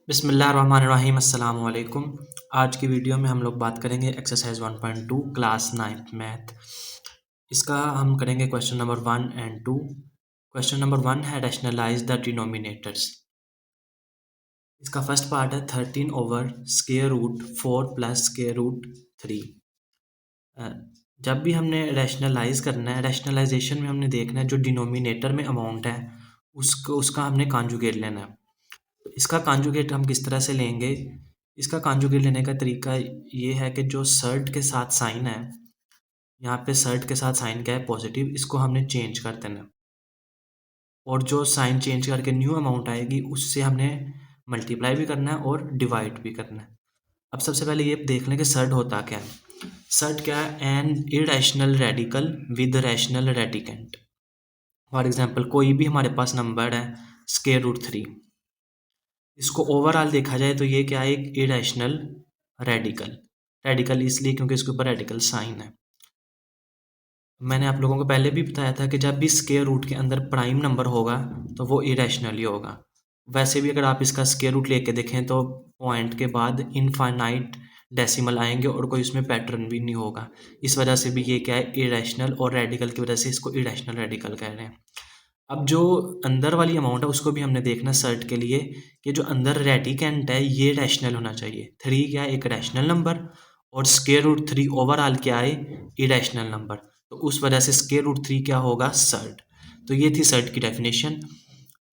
बिस्मिल्लाहिर्रहमानिर्रहीम अस्सलाम वालेकुम। आज की वीडियो में हम लोग बात करेंगे एक्सरसाइज 1.2 क्लास 9th मैथ। इसका हम करेंगे क्वेश्चन नंबर 1 और 2। क्वेश्चन नंबर 1 है रैशनलाइज द डिनोमिनेटर्स। इसका फर्स्ट पार्ट है 13/√4 + √3। जब भी हमने रैशनलाइज करना है, रैशनलाइजेशन में हमने देखना है जो डिनोमिनेटर में अमाउंट है उसका हमने कॉन्जुगेट लेना है। इसका कॉन्जुगेट हम किस तरह से लेंगे? इसका कॉन्जुगेट लेने का तरीका ये है कि जो सर्ट के साथ साइन है, यहाँ पे सर्ट के साथ साइन क्या है? पॉजिटिव। इसको हमने चेंज कर देना है और जो साइन चेंज करके न्यू अमाउंट आएगी उससे हमने मल्टीप्लाई भी करना है और डिवाइड भी करना है। अब सबसे पहले ये देख लें कि सर्ट होता क्या है। सर्ट क्या है? An irrational radical with rational radicand. For example कोई भी हमारे पास नंबर है √3, इसको ओवरऑल देखा जाए तो ये क्या है? एक इरेशनल रेडिकल। रेडिकल इसलिए क्योंकि इसके ऊपर रेडिकल साइन है। मैंने आप लोगों को पहले भी बताया था कि जब भी स्क्वायर रूट के अंदर प्राइम नंबर होगा तो वो इरेशनल ही होगा। वैसे भी अगर आप इसका स्क्वायर रूट लेके देखें तो पॉइंट के बाद इनफाइनाइट डेसिमल आएंगे और कोई उसमें पैटर्न भी नहीं होगा। इस वजह से भी ये क्या है? इरेशनल, और रेडिकल की वजह से इसको इरेशनल रेडिकल कह रहे हैं। अब जो अंदर वाली अमाउंट है उसको भी हमने देखना सर्ट के लिए कि जो अंदर रेडिकेंट है ये रैशनल होना चाहिए। 3 क्या है? एक रैशनल नंबर, और √3 ओवरऑल क्या है? Irrational number. तो उस वजह से √3 क्या होगा? सर्ट। तो ये थी सर्ट की डेफिनेशन।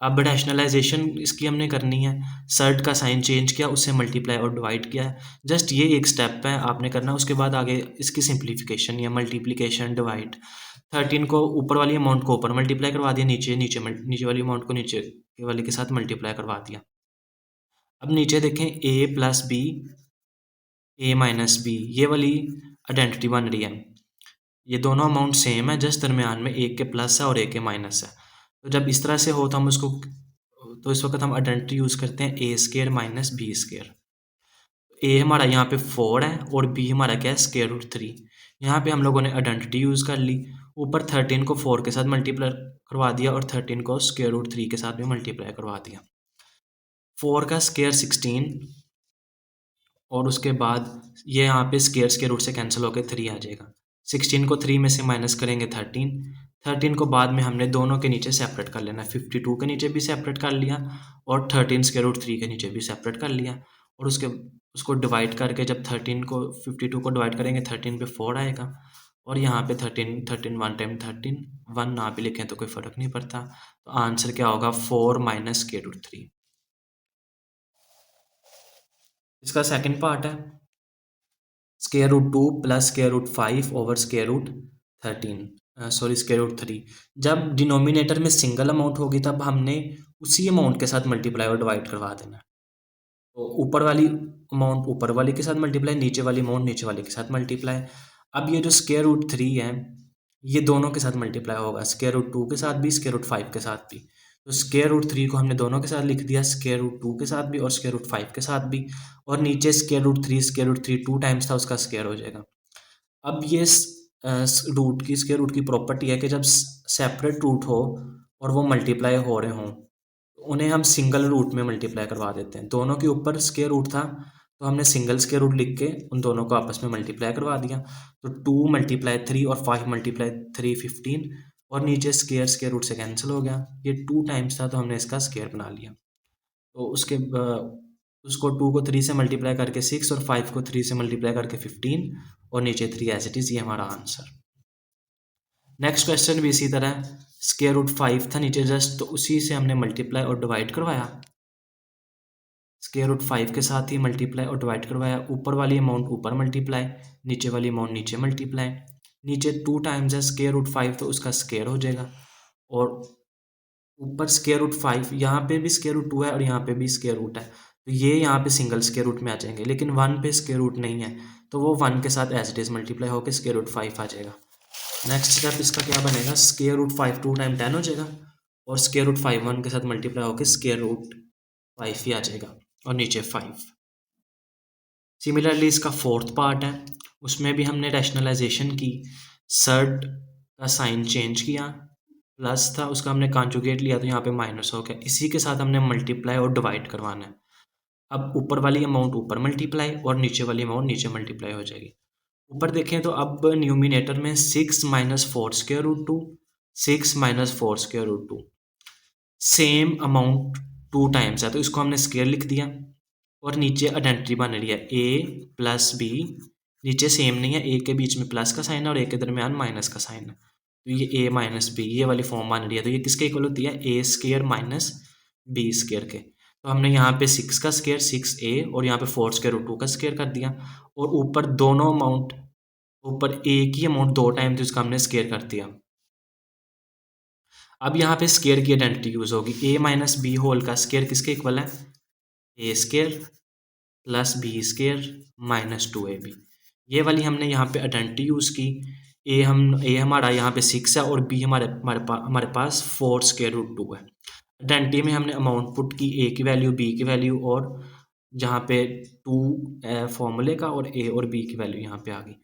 अब रैशनलाइजेशन इसकी हमने करनी है। सर्ट का साइन चेंज किया, उससे मल्टीप्लाई और डिवाइड किया है। जस्ट ये एक स्टेप है आपने करना, उसके बाद आगे इसकी सिंप्लीफिकेशन या मल्टीप्लिकेशन, डिवाइड। 13 को ऊपर वाली अमाउंट को ऊपर मल्टीप्लाई करवा दिया, नीचे वाली अमाउंट को नीचे वाले के साथ मल्टीप्लाई करवा दिया। अब नीचे देखें a + b, a - b, ये वाली आइडेंटिटी बन रही है। ये दोनों अमाउंट सेम है, जस्ट दरमियान में एक के प्लस है और एक के माइनस है। तो जब इस तरह से हो तो हम उसको, तो इस वक्त हम आइडेंटिटी यूज़ करते हैं a² - b²। ए हमारा यहाँ पे 4 है और बी हमारा क्या है? √3। यहाँ पे हम लोगों ने आइडेंटिटी यूज़ कर ली। ऊपर 13 को 4 के साथ मल्टीप्लाई करवा दिया और 13 को √3 के साथ भी मल्टीप्लाई करवा दिया। 4 का स्क्वायर 16, और उसके बाद ये यहाँ पे स्क्वायर रूट से कैंसिल होकर 3 आ जाएगा। 16 को 3 में से माइनस करेंगे 13। 13 को बाद में हमने दोनों के नीचे सेपरेट कर लेना है। 52 के नीचे भी सेपरेट कर लिया और 13 √3 के नीचे भी सेपरेट कर लिया। और उसको डिवाइड करके जब 13 को 52 को डिवाइड करेंगे 13 पे 4 आएगा। और यहाँ पे 13 1 टाइम 13, 1 ना भी लिखें तो कोई फ़र्क नहीं पड़ता। तो आंसर क्या होगा? 4 - √3। इसका सेकंड पार्ट है √2 + √5/√13। जब डिनोमिनेटर में सिंगल अमाउंट होगी तब हमने उसी अमाउंट के साथ मल्टीप्लाई और डिवाइड करवा देना। तो ऊपर वाली अमाउंट ऊपर वाले के साथ मल्टीप्लाई, नीचे वाली अमाउंट नीचे वाले के साथ मल्टीप्लाई। अब ये जो √3 है ये दोनों के साथ मल्टीप्लाई होगा, √2 के साथ भी, √5 के साथ भी। तो √3 को हमने दोनों के साथ लिख दिया, √2 के साथ भी और √5 के साथ भी। और नीचे √3 2 टाइम्स था, उसका स्क्वायर हो जाएगा। अब ये स्क्वायर रूट की प्रॉपर्टी है कि जब सेपरेट रूट हो और वो मल्टीप्लाई हो रहे हों तो उन्हें हम सिंगल रूट में मल्टीप्लाई करवा देते हैं। दोनों के ऊपर स्क्वायर रूट था तो हमने सिंगल स्क्वायर रूट लिख के उन दोनों को आपस में मल्टीप्लाई करवा दिया। तो 2 × 3 और 5 × 3 15, और नीचे स्क्वायर रूट से कैंसिल हो गया। ये 2 टाइम्स था तो हमने इसका स्क्वायर बना लिया। तो उसको 2 को 3 से मल्टीप्लाई करके 6 और 5 को 3 से मल्टीप्लाई करके 15, और नीचे 3 एज इट इज़, ये हमारा आंसर। नेक्स्ट क्वेश्चन भी इसी तरह √5 था नीचे जस्ट, तो उसी से हमने मल्टीप्लाई और डिवाइड करवाया। √5 के साथ ही मल्टीप्लाई और डिवाइड करवाया। ऊपर वाली अमाउंट ऊपर मल्टीप्लाई, नीचे वाली अमाउंट नीचे मल्टीप्लाई। नीचे 2 टाइम्स है √5 तो उसका स्क्वायर हो जाएगा। और ऊपर √5, यहाँ पे भी √2 है और यहाँ पे भी स्क्वायर रूट है, तो ये यहाँ पे सिंगल स्क्वायर रूट में आ जाएंगे। लेकिन 1 पे स्क्वायर रूट नहीं है तो वो 1 के साथ एज इट इज़ मल्टीप्लाई होकर √5 आ जाएगा। नेक्स्ट स्टेप इसका क्या बनेगा? √5 2 टाइम 10 हो जाएगा, और √5 1 के साथ मल्टीप्लाई होकर √5 ही आ जाएगा, और नीचे 5। सिमिलरली इसका फोर्थ पार्ट है, उसमें भी हमने रैशनलाइजेशन की। सर्ट का साइन चेंज किया, प्लस था उसका हमने कॉन्जुगेट लिया तो यहाँ पे माइनस हो गया। इसी के साथ हमने मल्टीप्लाई और डिवाइड करवाना है। अब ऊपर वाली अमाउंट ऊपर मल्टीप्लाई और नीचे वाली अमाउंट नीचे मल्टीप्लाई हो जाएगी। ऊपर देखें तो अब न्यूमिनेटर में 6 - 4 square root 2, 6 - 4 square root 2 same amount 2 times है, तो इसको हमने स्क्वायर लिख दिया और नीचे आइडेंटिटी बन रही है a+b। नीचे सेम नहीं है, ए के बीच में प्लस का साइन है और ए के दरमियान माइनस का साइन है, तो ये a-b ये वाली फॉर्म बन रही है। तो ये किसके इक्वल होती है, a² - b² के। तो हमने यहाँ पे 6 का स्क्वायर 6a और यहाँ पे 4 स्क्वायर रूट 2 का स्क्वायर कर दिया और ऊपर दोनों अमाउंट, ऊपर a की अमाउंट 2 टाइम थी उसका हमने स्क्वायर कर दिया। अब यहाँ पे स्क्वायर की आइडेंटिटी यूज होगी, a - b होल का स्क्वायर किसके इक्वल है, a² + b² - 2ab। ये वाली हमने यहाँ पे आइडेंटिटी यूज़ की। a हमारा यहाँ पे 6 है और b हमारे पास 4 स्क्वायर रूट 2 है। आइडेंटिटी में हमने अमाउंट पुट की, a की वैल्यू, b की वैल्यू और जहाँ पे 2 फॉर्मूले का और a और b की वैल्यू यहाँ पे आ गई।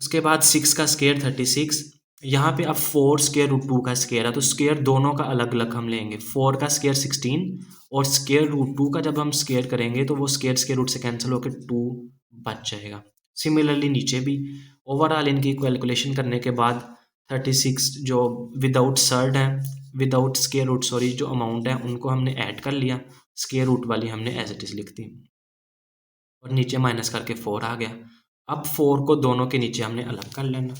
उसके बाद 6 का स्क्वायर 36। यहाँ पे अब 4 स्क्वायर रूट 2 का स्क्वायर है, तो स्क्वायर दोनों का अलग अलग हम लेंगे। 4 का स्क्वायर 16 और स्क्वायर रूट 2 का जब हम स्क्वायर करेंगे तो वो स्क्वायर रूट से कैंसिल होकर 2 बच जाएगा। सिमिलरली नीचे भी ओवरऑल इनकी कैलकुलेशन करने के बाद 36 जो विदाउट सर्ड है, विदाउट स्क्वायर रूट सॉरी, जो अमाउंट है उनको हमने ऐड कर लिया, स्क्वायर रूट वाली हमने एज इट इज लिख दी और नीचे माइनस करके 4 आ गया। अब 4 को दोनों के नीचे हमने अलग कर लेना।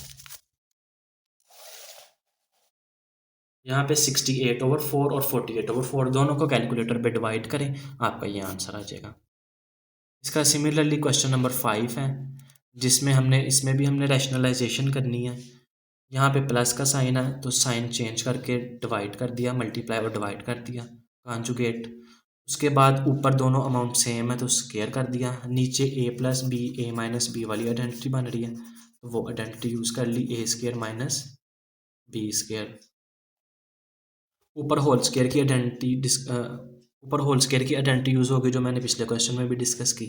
यहाँ पे 68/4 और 48/4 दोनों को कैलकुलेटर पे डिवाइड करें, आपका ये आंसर आ जाएगा। इसका सिमिलरली क्वेश्चन नंबर 5 है, जिसमें इसमें भी हमने रैशनलाइजेशन करनी है। यहाँ पे प्लस का साइन है तो साइन चेंज करके डिवाइड कर दिया, मल्टीप्लाई और डिवाइड कर दिया, कॉन्जुगेट। उसके बाद ऊपर दोनों अमाउंट सेम है तो स्क्वायर कर दिया। नीचे a+b a-b वाली आइडेंटिटी बन रही है तो वो आइडेंटिटी यूज़ कर ली, a² - b²। ऊपर होल स्क्वायर की आइडेंटिटी यूज़ होगी, जो मैंने पिछले क्वेश्चन में भी डिस्कस की।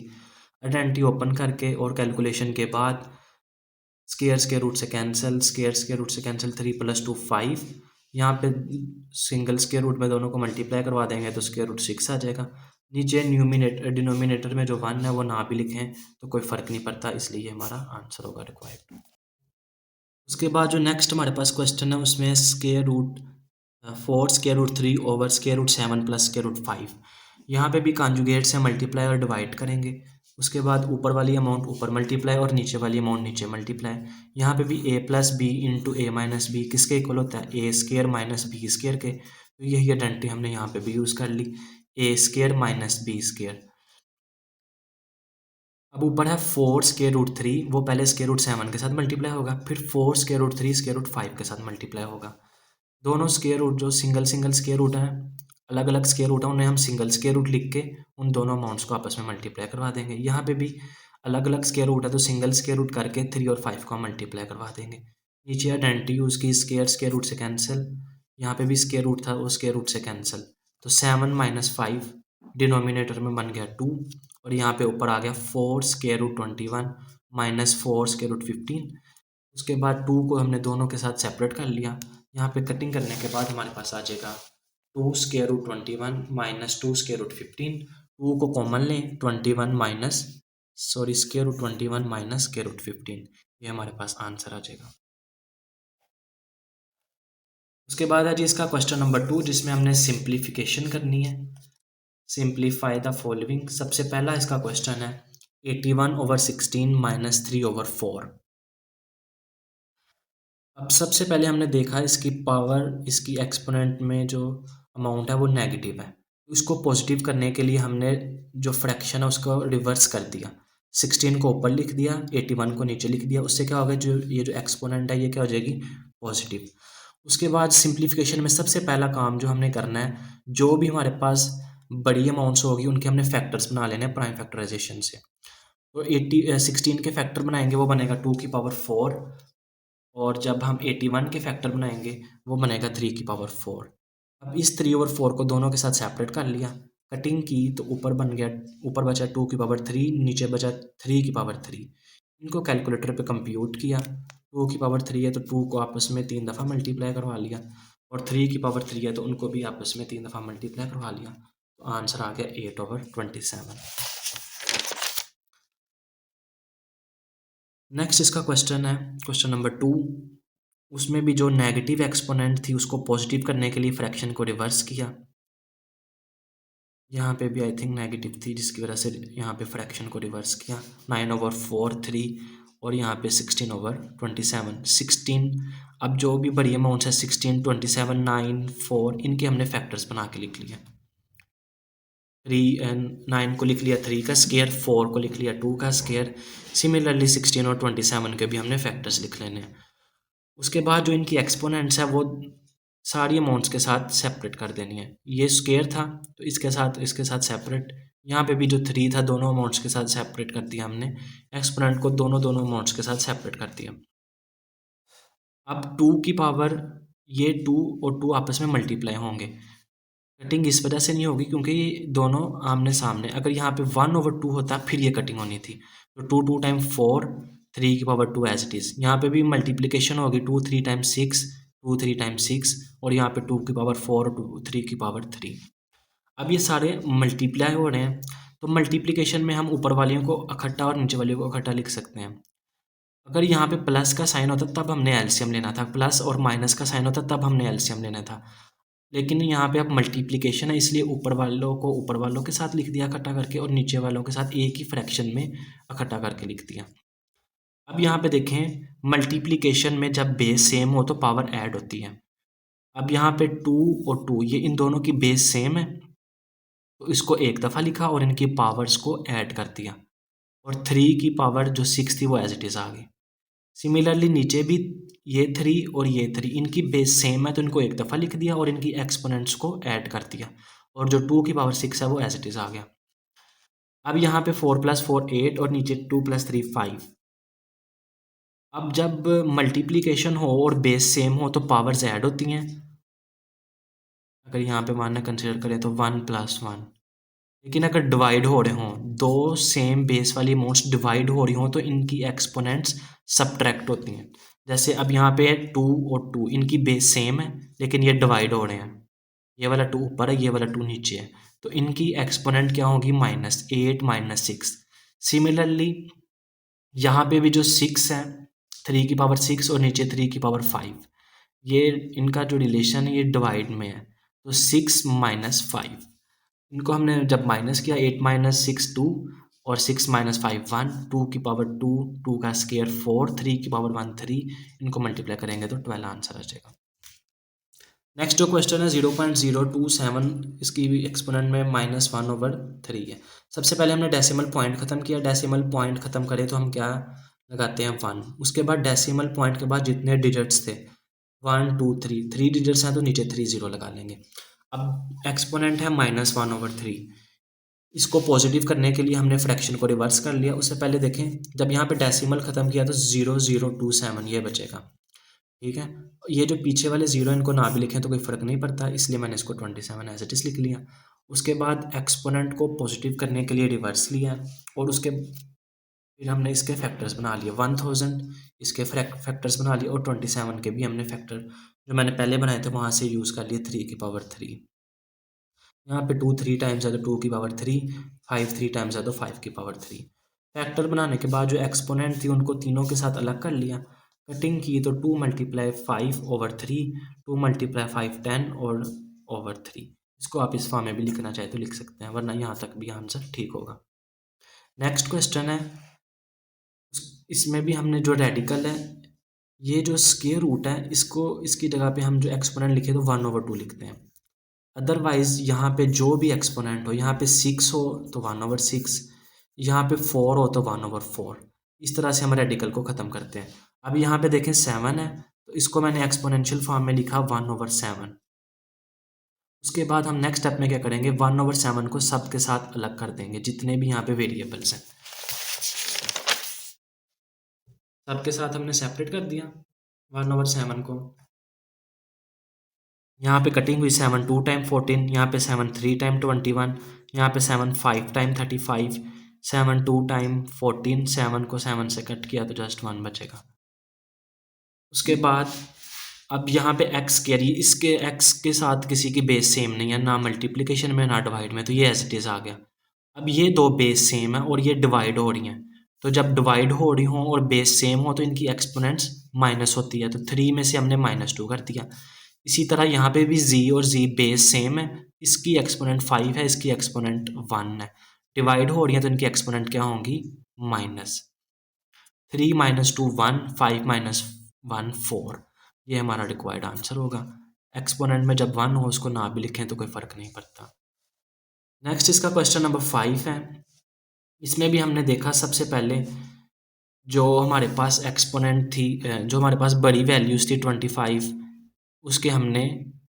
आइडेंटिटी ओपन करके और कैलकुलेशन के बाद स्क्वायर रूट से कैंसिल, स्क्वायर रूट से कैंसिल, 3 + 2 5। यहाँ पे सिंगल स्क्वायर रूट में दोनों को मल्टीप्लाई करवा देंगे तो स्क्वायर रूट 6 आ जाएगा। नीचे डिनोमिनेटर में जो 1 है वो ना भी लिखें तो कोई फ़र्क नहीं पड़ता, इसलिए ये हमारा आंसर होगा रिक्वायर्ड। उसके बाद जो नेक्स्ट हमारे पास क्वेश्चन है उसमें स्क्वायर रूट 4 √3/√7 + √5। यहाँ पे भी कॉन्जुगेट से मल्टीप्लाई और डिवाइड करेंगे। उसके बाद ऊपर वाली अमाउंट ऊपर मल्टीप्लाई और नीचे वाली अमाउंट नीचे मल्टीप्लाई। यहाँ पे भी a+b × a-b किसके इक्वल होता है, a² - b² के। तो यही आइडेंटिटी हमने यहाँ पे भी यूज़ कर ली, a² - b²। अब ऊपर है 4 √3, वो पहले √7 के साथ मल्टीप्लाई होगा, फिर 4 √3 √5 के साथ मल्टीप्लाई होगा। दोनों स्क्वायर रूट जो सिंगल स्क्वायर रूट हैं, अलग अलग स्क्वायर रूट है, उन्हें हम सिंगल स्क्वायर रूट लिख के उन दोनों अमाउंट्स को आपस में मल्टीप्लाई करवा देंगे। यहाँ पे भी अलग अलग स्क्वायर रूट है तो सिंगल स्क्वायर रूट करके 3 और 5 को हम मल्टीप्लाई करवा देंगे। नीचे आइडेंटिटी यूज़ की, स्क्वायर रूट से कैंसिल, यहाँ पे भी स्क्वायर रूट था वो स्क्वायर रूट से कैंसिल, तो 7 - 5 डिनोमिनेटर में बन गया 2 और यहाँ पे ऊपर आ गया 4 √21 - 4 √15। उसके बाद 2 को हमने दोनों के साथ सेपरेट कर लिया। यहाँ पे कटिंग करने के बाद हमारे पास आ जाएगा 2 √21 - 2 √15। 2 को कॉमन लें, 21 माइनस सॉरी √21 - √15, ये हमारे पास आंसर आ जाएगा। उसके बाद है जी इसका क्वेश्चन नंबर 2, जिसमें हमने सिंप्लीफिकेशन करनी है। Simplify the following. सबसे पहला इसका क्वेश्चन है 81/16 - 3/4। अब सबसे पहले हमने देखा इसकी पावर, इसकी एक्सपोनेंट में जो अमाउंट है वो नेगेटिव है। उसको पॉजिटिव करने के लिए हमने जो फ्रैक्शन है उसको रिवर्स कर दिया, 16 को ऊपर लिख दिया, 81 को नीचे लिख दिया। उससे क्या होगा, जो ये जो एक्सपोनेंट है ये क्या हो जाएगी, पॉजिटिव। उसके बाद सिंप्लीफिकेशन में सबसे पहला काम जो हमने करना है, जो भी हमारे पास बड़ी अमाउंट्स होगी उनके हमने फैक्टर्स बना लेने हैं प्राइम फैक्टराइजेशन से। तो 16 के फैक्टर बनाएंगे, वो बनेगा 2 की पावर 4, और जब हम 81 के फैक्टर बनाएंगे वो बनेगा 3 की पावर 4। अब इस 3/4 को दोनों के साथ सेपरेट कर लिया, कटिंग की तो ऊपर बन गया, ऊपर बचा 2 की पावर 3, नीचे बचा 3 की पावर 3। इनको कैलकुलेटर पे कंप्यूट किया, 2 की पावर 3 है तो 2 को आपस में 3 दफ़ा मल्टीप्लाई करवा लिया, और 3 की पावर 3 है तो उनको भी आपस में 3 दफ़ा मल्टीप्लाई करवा लिया। तो आंसर आ गया 8/27। नेक्स्ट इसका क्वेश्चन है क्वेश्चन नंबर 2। उसमें भी जो नेगेटिव एक्सपोनेंट थी उसको पॉजिटिव करने के लिए फ्रैक्शन को रिवर्स किया। यहाँ पे भी आई थिंक नेगेटिव थी जिसकी वजह से यहाँ पे फ्रैक्शन को रिवर्स किया। 9/4 3 और यहाँ पे 16/27 16। अब जो भी बड़ी अमाउंट्स है 16 27 9 4 इनके हमने फैक्टर्स बना के लिख लिया। 3 एंड 9 को लिख लिया 3 का स्केयर, 4 को लिख लिया 2 का स्केयर। सिमिलरली 16 और 27 के भी हमने फैक्टर्स लिख लेने हैं। उसके बाद जो इनकी एक्सपोनेंट्स है वो सारी अमाउंट्स के साथ सेपरेट कर देनी है। ये स्केयर था तो इसके साथ सेपरेट। यहाँ पे भी जो 3 था दोनों अमाउंट्स के साथ सेपरेट कर दिया हमने। एक्सपोनेंट को दोनों अमाउंट्स के साथ सेपरेट कर दिया। अब 2 की पावर ये 2 और 2 आपस में मल्टीप्लाई होंगे। कटिंग इस वजह से नहीं होगी क्योंकि ये दोनों आमने सामने। अगर यहाँ पे 1/2 होता फिर ये कटिंग होनी थी। तो 2 2 टाइम 4 3 की पावर 2 एज इट इज़। यहाँ पे भी मल्टीप्लिकेशन होगी 2 3 टाइम 6 2 3 टाइम 6 और यहाँ पे 2 की पावर 4 2 3 की पावर 3। अब ये सारे मल्टीप्लाई हो रहे हैं तो मल्टीप्लिकेशन में हम ऊपर वालियों को इकट्ठा और नीचे वालियों को इकट्ठा लिख सकते हैं। अगर यहाँ पे प्लस का साइन होता तब हमने एलसीएम लेना था, प्लस और माइनस का साइन होता तब हमने एलसीएम लेना था। लेकिन यहाँ पे अब मल्टीप्लिकेशन है इसलिए ऊपर वालों को ऊपर वालों के साथ लिख दिया इकट्ठा करके और नीचे वालों के साथ एक ही फ्रैक्शन में इकट्ठा करके लिख दिया। अब यहाँ पे देखें मल्टीप्लिकेशन में जब बेस सेम हो तो पावर ऐड होती है। अब यहाँ पे 2 और 2 ये इन दोनों की बेस सेम है तो इसको एक दफ़ा लिखा और इनकी पावर्स को ऐड कर दिया और 3 की पावर जो 6 थी वो एज इट इज़ आ गई। सिमिलरली नीचे भी ये 3 और ये 3 इनकी बेस सेम है तो इनको एक दफ़ा लिख दिया और इनकी एक्सपोनेंट्स को ऐड कर दिया और जो 2 की पावर 6 है वो एज इट इज़ आ गया। अब यहाँ पे 4 + 4 8 और नीचे 2 + 3 5। अब जब मल्टीप्लिकेशन हो और बेस सेम हो तो पावर्स ऐड होती हैं। अगर यहाँ पे मानना कंसिडर करें तो 1 + 1। लेकिन अगर डिवाइड हो रहे हों दो सेम बेस वाली अमाउंट्स डिवाइड हो रही हों तो इनकी एक्सपोनेंट्स सब्ट्रैक्ट होती हैं। जैसे अब यहाँ पे है 2 और 2 इनकी बेस सेम है लेकिन ये डिवाइड हो रहे हैं। ये वाला 2 ऊपर है ये वाला 2 नीचे है तो इनकी एक्सपोनेंट क्या होगी -8 - 6। सिमिलरली यहाँ पे भी जो 6 है 3 की पावर 6 और नीचे 3 की पावर 5 ये इनका जो रिलेशन है ये डिवाइड में है तो 6 - 5। इनको हमने जब माइनस किया 8 - 6 2 और 6 - 5 1 2 की पावर 2 2 का स्केयर 4 3 की पावर 1 3। इनको मल्टीप्लाई करेंगे तो 12 आंसर आ जाएगा। नेक्स्ट जो क्वेश्चन है 0.027 इसकी भी एक्सपोनेंट में -1/3 है। सबसे पहले हमने डेसिमल पॉइंट ख़त्म किया। डेसिमल पॉइंट ख़त्म करें तो हम क्या लगाते हैं 1। उसके बाद डेसिमल पॉइंट के बाद जितने डिजिट्स थे 1 2 3 डिजिट्स हैं तो नीचे 3 0 लगा लेंगे। अब एक्सपोनेंट है -1/3। इसको पॉजिटिव करने के लिए हमने फ्रैक्शन को रिवर्स कर लिया। उससे पहले देखें जब यहाँ पे डेसिमल ख़त्म किया तो 0027 ये बचेगा। ठीक है, ये जो पीछे वाले 0 इनको ना भी लिखें तो कोई फ़र्क नहीं पड़ता इसलिए मैंने इसको 27 एज इट इज़ लिख लिया। उसके बाद एक्सपोनेंट को पॉजिटिव करने के लिए रिवर्स लिया और उसके फिर हमने इसके फैक्टर्स बना लिए 1000 इसके फैक्टर्स बना लिए और 27 के भी हमने फैक्टर जो मैंने पहले बनाए थे वहाँ से यूज़ कर लिए 3 की पावर 3। यहाँ पे 2 3 टाइम्स है तो 2 की पावर 3 5 3 टाइम्स है तो 5 की पावर 3। फैक्टर बनाने के बाद जो एक्सपोनेंट थी उनको तीनों के साथ अलग कर लिया। कटिंग की तो 2 × 5/3 2 × 5 10 और ओवर 3। इसको आप इस फॉर्म में भी लिखना चाहे तो लिख सकते हैं वरना यहाँ तक भी आंसर ठीक होगा। नेक्स्ट क्वेश्चन है इसमें भी हमने जो रेडिकल है ये जो स्क्वायर रूट है इसको इसकी जगह पे हम जो एक्सपोनेंट लिखे तो 1/2 लिखते हैं। अदरवाइज यहाँ पे जो भी एक्सपोनेंट हो यहाँ पे 6 हो तो 1/6 यहाँ पे 4 हो तो 1/4। इस तरह से हम रेडिकल को ख़त्म करते हैं। अब यहाँ पे देखें 7 है तो इसको मैंने एक्सपोनेंशियल फॉर्म में लिखा 1/7। उसके बाद हम नेक्स्ट स्टेप में क्या करेंगे 1/7 को सब के साथ अलग कर देंगे जितने भी यहाँ पे वेरिएबल्स हैं सबके साथ हमने सेपरेट कर दिया 1/7 को। यहाँ पे कटिंग हुई 7 2 टाइम 14 यहाँ पे 7 3 टाइम 21 यहाँ पे 7 5 टाइम 35 7 2 टाइम 14 7 को 7 से कट किया तो जस्ट 1 बचेगा। उसके बाद अब यहाँ पे एक्स कह रही है, इसके एक्स के साथ किसी की बेस सेम नहीं है, ना मल्टीप्लिकेशन में ना डिवाइड में, तो ये एज इट इज़ आ गया। अब ये दो बेस सेम है और ये डिवाइड हो रही हैं, तो जब डिवाइड हो रही हो और बेस सेम हो तो इनकी एक्सपोनेंट्स माइनस होती है, तो 3 में से हमने -2 कर दिया। इसी तरह यहाँ पे भी z और z बेस सेम है, इसकी एक्सपोनेंट 5 है, इसकी एक्सपोनेंट 1 है, डिवाइड हो रही है तो इनकी एक्सपोनेंट क्या होंगी, माइनस। 3 - 2 1, 5 - 1 4, ये हमारा रिक्वायर्ड आंसर होगा। एक्सपोनेंट में जब 1 हो उसको ना भी लिखें तो कोई फ़र्क नहीं पड़ता। नेक्स्ट इसका क्वेश्चन नंबर 5 है। इसमें भी हमने देखा सबसे पहले जो हमारे पास एक्सपोनेंट थी, जो हमारे पास बड़ी वैल्यूज़ थी 25, उसके हमने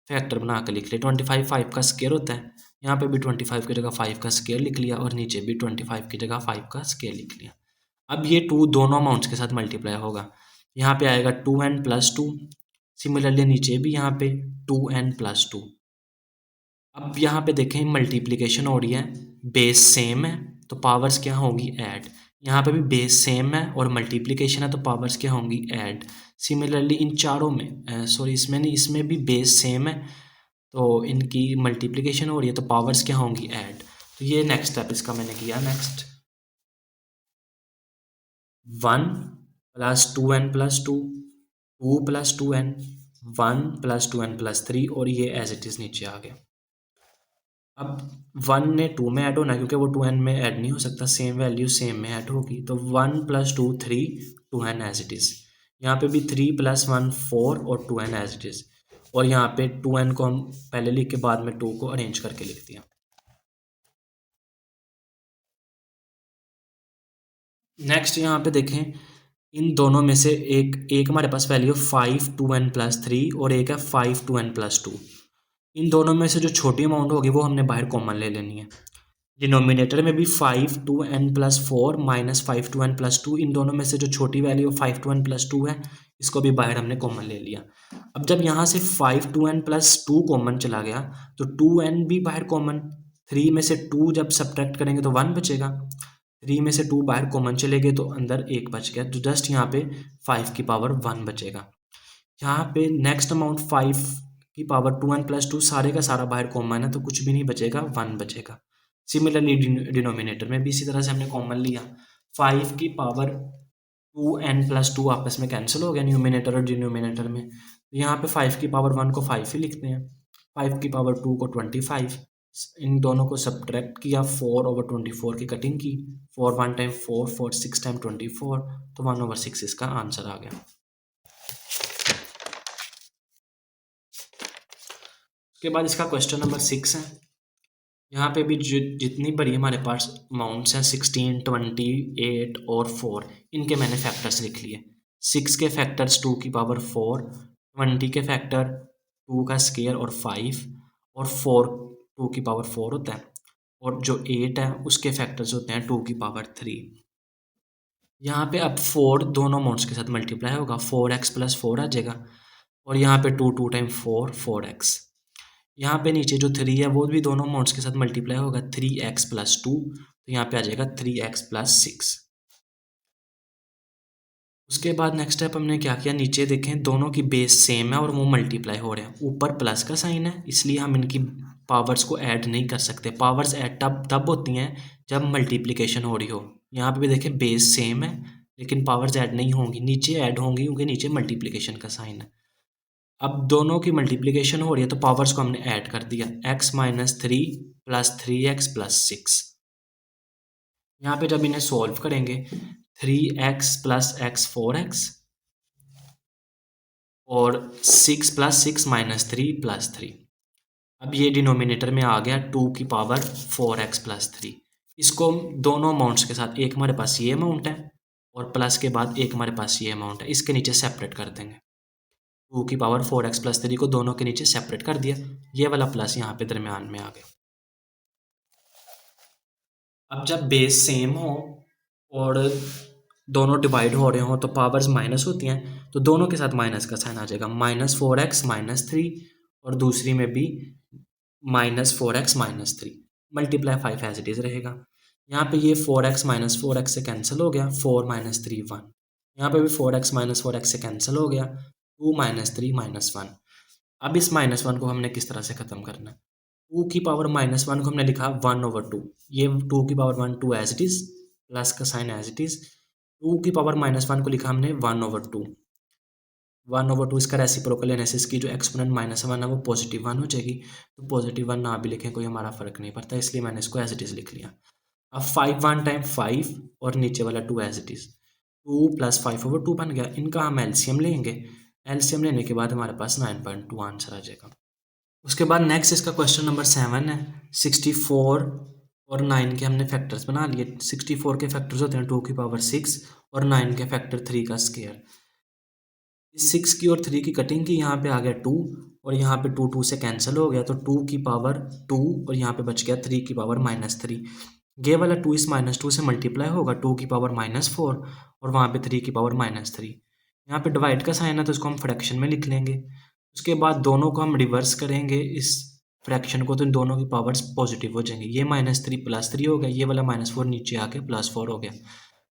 फैक्टर बना के लिख लिया। 25 5 का स्क्वायर होता है, यहाँ पे भी 25 की जगह 5 का स्क्वायर लिख लिया और नीचे भी 25 की जगह 5 का स्क्वायर लिख लिया। अब ये 2 दोनों अमाउंट्स के साथ मल्टीप्लाई होगा, यहाँ पे आएगा 2n + 2, सिमिलरली नीचे भी यहाँ पे 2n + 2। अब यहाँ पे देखें मल्टीप्लिकेशन हो रही है, बेस सेम है तो पावर्स क्या होंगी, ऐड। यहाँ पे भी बेस सेम है और मल्टीप्लिकेशन है तो पावर्स क्या होंगी, ऐड। सिमिलरली इन चारों में सॉरी इसमें नहीं, इसमें भी बेस सेम है तो इनकी मल्टीप्लिकेशन हो रही है तो पावर्स क्या होंगी, ऐड। तो ये नेक्स्ट स्टेप इसका मैंने किया। नेक्स्ट 1 + 2n + 2, 2 + 2n, 1 + 2n + 3 और ये एज इट इज़ नीचे आ गया। अब 1 ने 2 में ऐड होना है क्योंकि वो 2n में ऐड नहीं हो सकता, सेम वैल्यू सेम में ऐड होगी, तो 1 + 2 3, 2n एज इट इज़। यहाँ पे भी 3 + 1 4 और 2n एज इट इज़, और यहाँ पे 2n को हम पहले लिख के बाद में 2 को अरेंज करके लिख दिया। नेक्स्ट यहाँ पे देखें, इन दोनों में से एक एक हमारे पास वैल्यू 5 2n + 3 और एक है 5 2n + 2। इन दोनों में से जो छोटी अमाउंट होगी वो हमने बाहर कॉमन ले लेनी है। डिनोमिनेटर में भी 5 2n + 4 - 5 2n + 2, इन दोनों में से जो छोटी वैल्यू 5 2n + 2 है, इसको भी बाहर हमने कॉमन ले लिया। अब जब यहाँ से 5 2n + 2 कॉमन चला गया तो 2n भी बाहर कॉमन, 3 में से 2 जब सब्ट्रैक्ट करेंगे तो 1 बचेगा, 3 में से 2 बाहर कॉमन चले गए तो अंदर 1 बच गया, तो जस्ट यहाँ पे 5 की पावर 1 बचेगा। यहाँ पे नेक्स्ट अमाउंट 5 की पावर 2n + 2, सारे का सारा बाहर कॉमन है तो कुछ भी नहीं बचेगा, 1 बचेगा। सिमिलरली डिनोमिनेटर में भी इसी तरह से हमने कॉमन लिया, 5 की पावर 2n + 2 आपस में कैंसिल हो गया न्यूमिनेटर और डिनोमिनेटर में, तो यहाँ पे 5 की पावर 1 को 5 ही लिखते हैं, 5 की पावर 2 को 25, इन दोनों को सब्ट्रैक्ट किया, 4/24 की कटिंग की, 4 1 टाइम 4 4 6 टाइम 24, तो 1/6 इसका आंसर आ गया। उसके बाद इसका क्वेश्चन नंबर 6 है। यहाँ पे भी जितनी बड़ी हमारे पास अमाउंट्स हैं 16 20 8 और 4, इनके मैंने फैक्टर्स लिख लिए। 6 के फैक्टर्स 2 की पावर 4, 20 के फैक्टर 2 का स्क्वायर और 5, और 4 2 की पावर 4 होता है, और जो 8 है उसके फैक्टर्स होते हैं 2 की पावर 3। यहाँ पे अब 4 दोनों अमाउंट्स के साथ मल्टीप्लाई होगा, 4x + 4 आ जाएगा, और यहाँ पे 2 2 टाइम 4 4x। यहाँ पे नीचे जो 3 है वो भी दोनों अमाउंट्स के साथ मल्टीप्लाई होगा, 3x + 2, तो यहाँ पे आ जाएगा 3x + 6। उसके बाद नेक्स्ट स्टेप हमने क्या किया, नीचे देखें दोनों की बेस सेम है और वो मल्टीप्लाई हो रहे हैं, ऊपर प्लस का साइन है इसलिए हम इनकी पावर्स को ऐड नहीं कर सकते। पावर्स ऐड तब होती हैं जब मल्टीप्लिकेशन हो रही हो। यहाँ पे भी देखें बेस सेम है लेकिन पावर्स ऐड नहीं होंगी, नीचे ऐड होंगी क्योंकि नीचे मल्टीप्लिकेशन का साइन है। अब दोनों की मल्टीप्लिकेशन हो रही है तो पावर्स को हमने ऐड कर दिया, x - 3 + 3x + 6। यहाँ पे जब इन्हें सॉल्व करेंगे 3x + x 4x और 6 + 6 - 3 + 3। अब ये डिनोमिनेटर में आ गया 2 की पावर 4x + 3। इसको दोनों अमाउंट्स के साथ, एक हमारे पास ये अमाउंट है और प्लस के बाद एक हमारे पास ये अमाउंट है, इसके नीचे सेपरेट कर देंगे। 2 की पावर 4x + 3 को दोनों के नीचे सेपरेट कर दिया, ये वाला प्लस यहाँ पे दरमियान में आ गया। अब जब बेस सेम हो और दोनों डिवाइड हो रहे हो तो पावर्स माइनस होती हैं, तो दोनों के साथ माइनस का साइन आ जाएगा, -4x - 3, और दूसरी में भी -4x - 3, multiply 5 as it is रहेगा। यहाँ पे ये 4x - 4x से कैंसिल हो गया, 4 - 3 1। यहाँ पे भी 4x - 4x से कैंसिल हो गया, 2 माइनस 3 माइनस 1। अब इस माइनस 1 को हमने किस तरह से ख़त्म करना है? 2 की पावर माइनस 1 को हमने लिखा 1/2। ये 2 की power 1 2 as it is, plus का साइन एज इट इज़। 2 की पावर माइनस 1 को लिखा हमने 1/2। 1/2 इसका रेसिप्रोकल लेने से इसकी जो एक्सपोनेंट माइनस 1 है वो पॉजिटिव 1 हो जाएगी। तो पॉजिटिव 1 ना भी लिखें कोई हमारा फ़र्क नहीं पड़ता, इसलिए मैंने इसको एज इट इज़ लिख लिया। अब 5 1 टाइम 5 और नीचे वाला 2 एज इट इज़। 2 + 5/2 बन गया। इनका हम एलसीएम लेंगे। एलसीएम लेने के बाद हमारे पास 9.2 आंसर आ जाएगा। उसके बाद नेक्स्ट इसका क्वेश्चन नंबर 7 है। 64 और 9 के हमने फैक्टर्स बना लिए। 64 के फैक्टर्स होते हैं 2 की पावर 6 और 9 के फैक्टर 3 का स्क्वायर। इस 6 की और 3 की कटिंग की, यहाँ पे आ गया 2 और यहाँ पे 2 2 से कैंसिल हो गया, तो 2 की पावर 2 और यहाँ पे बच गया 3 की पावर -3। ये वाला 2 इस -2 से मल्टीप्लाई होगा, 2 की पावर -4 और वहाँ पे 3 की पावर -3। यहाँ पे डिवाइड का साइन है तो इसको हम फ्रैक्शन में लिख लेंगे। उसके बाद दोनों को हम रिवर्स करेंगे इस फ्रैक्शन को, तो इन दोनों की पावर्स पॉजिटिव हो जाएंगे। ये -3 +3 हो गया, ये वाला -4 नीचे आके +4 हो गया।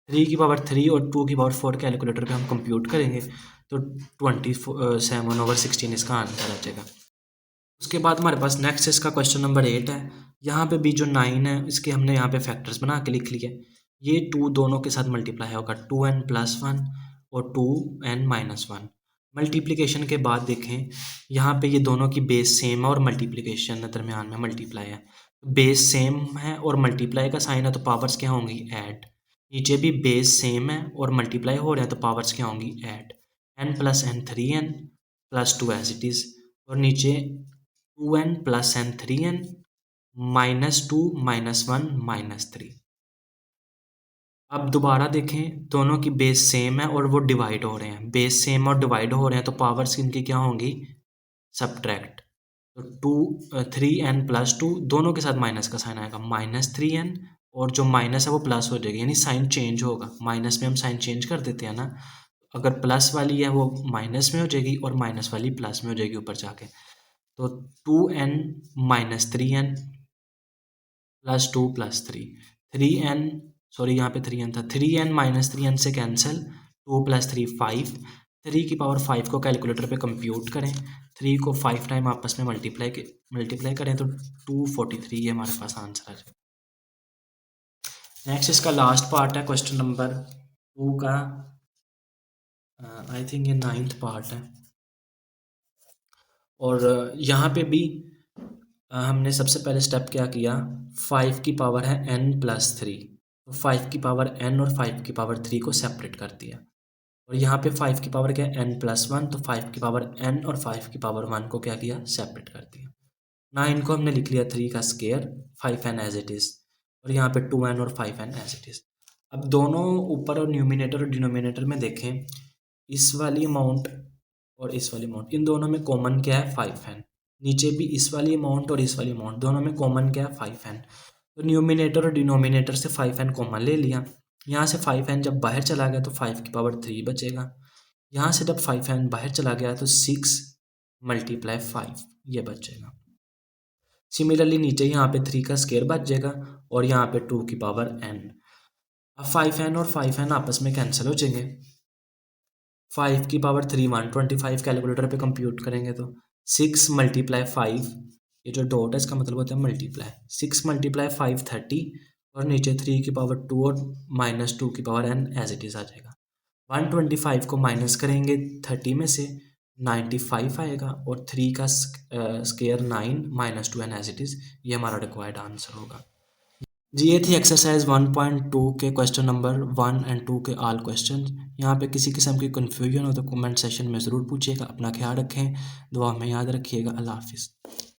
3 की पावर 3 और 2 की पावर 4 कैलकुलेटर पे हम कंप्यूट करेंगे तो 27/16 इसका आंसर आ जाएगा। उसके बाद हमारे पास नेक्स्ट इसका क्वेश्चन नंबर 8 है। यहाँ पे भी जो 9 है इसके हमने यहाँ पे फैक्टर्स बना के लिख लिए। ये 2 दोनों के साथ मल्टीप्लाई होगा, 2n + 1 और 2n - 1। मल्टीप्लिकेशन के बाद देखें यहाँ पे ये दोनों की बेस सेम है और मल्टीप्लिकेशन दरमियान में मल्टीप्लाई है। बेस सेम है और मल्टीप्लाई का साइन है तो पावर्स क्या होंगी? ऐड। नीचे भी बेस सेम है और मल्टीप्लाई हो रहा है तो पावर्स क्या होंगी? Add. n + n 3n + 2 as it is और नीचे 2n + n 3n -2 -1 -3। अब दोबारा देखें दोनों की बेस सेम है और वो डिवाइड हो रहे हैं। बेस सेम और डिवाइड हो रहे हैं तो पावर्स इनकी क्या होंगी? सब्ट्रैक्ट। तो 3n + 2 दोनों के साथ माइनस का साइन आएगा, -3n और जो माइनस है वो प्लस हो जाएगी, यानी साइन चेंज होगा। माइनस में हम साइन चेंज कर देते हैं ना, अगर प्लस वाली है वो माइनस में हो जाएगी और माइनस वाली प्लस में हो जाएगी ऊपर जाके। तो 2n - 3n + 2 + 3 3n, सॉरी यहाँ पे 3n था, 3n - 3n से कैंसिल, 2 + 3 5। 3 की पावर 5 को कैलकुलेटर पे कंप्यूट करें, 3 को 5 टाइम आपस में मल्टीप्लाई करें तो 243 ये हमारे पास आंसर आ जाएगा। नेक्स्ट इसका लास्ट पार्ट है क्वेश्चन नंबर 2 का, आई थिंक ये 9th पार्ट है। और यहाँ पे भी हमने सबसे पहले स्टेप क्या किया, 5 की पावर है n + 3, तो 5 की पावर n और 5 की पावर 3 को सेपरेट कर दिया। और यहाँ पे 5 की पावर क्या है? n + 1, तो 5 की पावर n और 5 की पावर 1 को क्या किया? सेपरेट कर दिया। 9 को हमने लिख लिया 3 का square, 5n as it is और यहाँ पे 2n और 5n एज इट इज़। अब दोनों ऊपर और न्यूमिनेटर और डिनोमिनेटर में देखें, इस वाली अमाउंट और इस वाली अमाउंट, इन दोनों में कॉमन क्या है? 5n। नीचे भी इस वाली अमाउंट और इस वाली अमाउंट, दोनों में कॉमन क्या है? 5n। तो न्यूमिनेटर और डिनोमिनेटर से 5n कॉमन ले लिया। यहाँ से 5n जब बाहर चला गया तो 5 की पावर 3 बचेगा। यहाँ से जब 5n बाहर चला गया तो 6 × 5 ये बचेगा। सिमिलरली नीचे यहाँ पे 3 का स्क्वायर बच जाएगा और यहाँ पे 2 की पावर n। अब 5n और 5n आपस में कैंसिल हो जाएंगे। 5 की पावर 3 125 कैलकुलेटर पे कंप्यूट करेंगे तो 6 × 5, ये जो डॉट है इसका मतलब होता है मल्टीप्लाई। 6 × 5 30 और नीचे 3 की पावर 2 और -2 की power n as it is आ जाएगा। 125 को माइनस करेंगे 30 में से, 95 आएगा और 3 का square 9 -2n as it is, ये हमारा रिक्वायर्ड आंसर होगा। जी ये थी एक्सरसाइज 1.2 के क्वेश्चन नंबर 1 और 2 के ऑल क्वेश्चन। यहाँ पे किसी किस्म की कन्फ्यूजन हो तो कमेंट सेशन में ज़रूर पूछिएगा। अपना ख्याल रखें, दुआ में याद रखिएगा। अल्लाह हाफिज़।